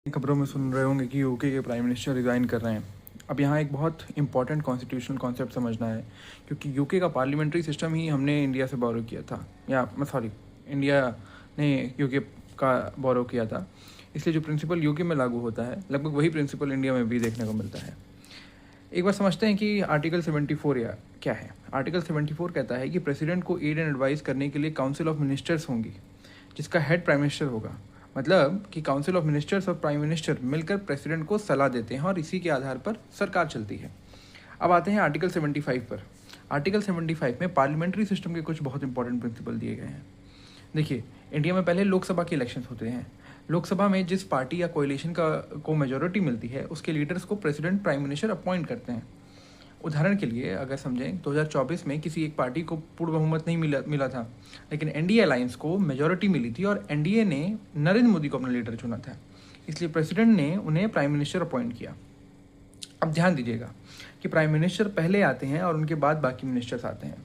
खबरों में सुन रहे होंगे कि यूके के प्राइम मिनिस्टर रिज़ाइन कर रहे हैं। अब यहाँ एक बहुत इंपॉर्टेंट कॉन्स्टिट्यूशनल कॉन्सेप्ट समझना है, क्योंकि यूके का पार्लियामेंट्री सिस्टम ही हमने इंडिया से बोरो किया था, या सॉरी, इंडिया ने यूके का बोरो किया था। इसलिए जो प्रिंसिपल यूके में लागू होता है, लगभग वही प्रिंसिपल इंडिया में भी देखने को मिलता है। एक बार समझते हैं कि आर्टिकल 74 या क्या है। आर्टिकल 74 कहता है कि प्रेसिडेंट को एड एंड एडवाइस करने के लिए काउंसिल ऑफ मिनिस्टर्स होंगी, जिसका हेड प्राइम मिनिस्टर होगा। मतलब कि काउंसिल ऑफ मिनिस्टर्स और प्राइम मिनिस्टर मिलकर प्रेसिडेंट को सलाह देते हैं और इसी के आधार पर सरकार चलती है। अब आते हैं आर्टिकल 75 पर। आर्टिकल 75 में पार्लियामेंट्री सिस्टम के कुछ बहुत इंपॉर्टेंट प्रिंसिपल दिए गए हैं। देखिए, इंडिया में पहले लोकसभा के इलेक्शंस होते हैं। लोकसभा में जिस पार्टी या कोएलिशन को मेजोरिटी मिलती है, उसके लीडर्स को प्रेसिडेंट प्राइम मिनिस्टर अपॉइंट करते हैं। उदाहरण के लिए अगर समझें, 2024 में किसी एक पार्टी को पूर्ण बहुमत नहीं मिला था, लेकिन एनडीए अलायंस को मेजॉरिटी मिली थी और एनडीए ने नरेंद्र मोदी को अपना लीडर चुना था। इसलिए प्रेसिडेंट ने उन्हें प्राइम मिनिस्टर अपॉइंट किया। अब ध्यान दीजिएगा कि प्राइम मिनिस्टर पहले आते हैं और उनके बाद बाकी मिनिस्टर्स आते हैं।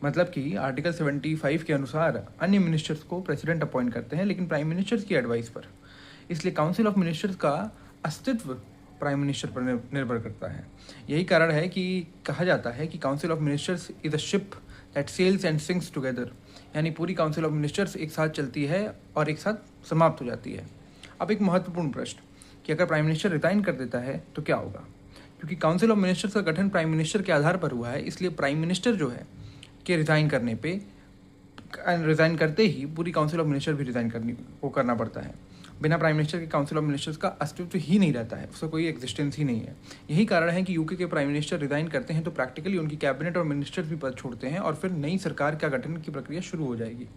मतलब कि आर्टिकल 75 के अनुसार अन्य मिनिस्टर्स को प्रेसिडेंट अपॉइंट करते हैं, लेकिन प्राइम मिनिस्टर्स की एडवाइस पर। इसलिए काउंसिल ऑफ मिनिस्टर्स का अस्तित्व प्राइम मिनिस्टर पर निर्भर करता है। यही कारण है कि कहा जाता है कि council of ministers is a ship that sails and sinks together, यानी पूरी काउंसिल ऑफ मिनिस्टर्स एक साथ चलती है और एक साथ समाप्त हो जाती है। अब एक महत्वपूर्ण प्रश्न कि अगर प्राइम मिनिस्टर रिजाइन कर देता है तो क्या होगा? क्योंकि काउंसिल ऑफ मिनिस्टर्स का गठन प्राइम मिनिस्टर के आधार पर हुआ है, इसलिए प्राइम मिनिस्टर जो है कि रिजाइन करते ही पूरी काउंसिल ऑफ मिनिस्टर भी करना पड़ता है। बिना प्राइम मिनिस्टर के काउंसिल ऑफ मिनिस्टर्स का अस्तित्व ही नहीं रहता है, उसका कोई एग्जिस्टेंस ही नहीं है। यही कारण है कि यूके के प्राइम मिनिस्टर रिजाइन करते हैं तो प्रैक्टिकली उनकी कैबिनेट और मिनिस्टर्स भी पद छोड़ते हैं और फिर नई सरकार का गठन की प्रक्रिया शुरू हो जाएगी।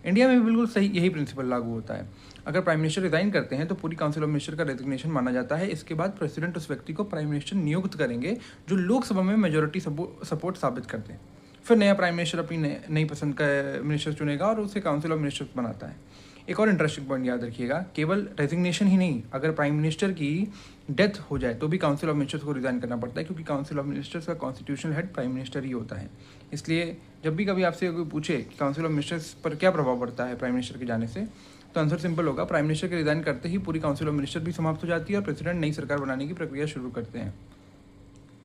इंडिया में भी बिल्कुल सही यही प्रिंसिपल लागू होता है। अगर प्राइम मिनिस्टर रिजाइन करते हैं तो पूरी काउंसिल ऑफ मिनिस्टर का रेजिग्नेशन माना जाता है। इसके बाद प्रेसिडेंट उस व्यक्ति को प्राइम मिनिस्टर नियुक्त करेंगे जो लोकसभा में मेजोरिटी सपोर्ट साबित करते हैं। फिर नया प्राइम मिनिस्टर अपनी नई पसंद का मिनिस्टर चुनेगा और उसे काउंसिल ऑफ मिनिस्टर्स बनाता है। एक और इंटरेस्टिंग पॉइंट याद रखिएगा, केवल रेजिग्नेशन ही नहीं, अगर प्राइम मिनिस्टर की डेथ हो जाए तो भी काउंसिल ऑफ मिनिस्टर्स को रिजाइन करना पड़ता है, क्योंकि काउंसिल ऑफ मिनिस्टर्स का कॉन्स्टिट्यूशनल हेड प्राइम मिनिस्टर ही होता है। इसलिए जब भी कभी आपसे कोई पूछे कि काउंसिल ऑफ मिनिस्टर्स पर क्या प्रभाव पड़ता है प्राइम मिनिस्टर के जाने से, तो आंसर सिंपल होगा, प्राइम मिनिस्टर के रिजाइन करते ही पूरी काउंसिल ऑफ मिनिस्टर भी समाप्त हो जाती है और प्रेसिडेंट नई सरकार बनाने की प्रक्रिया शुरू करते हैं।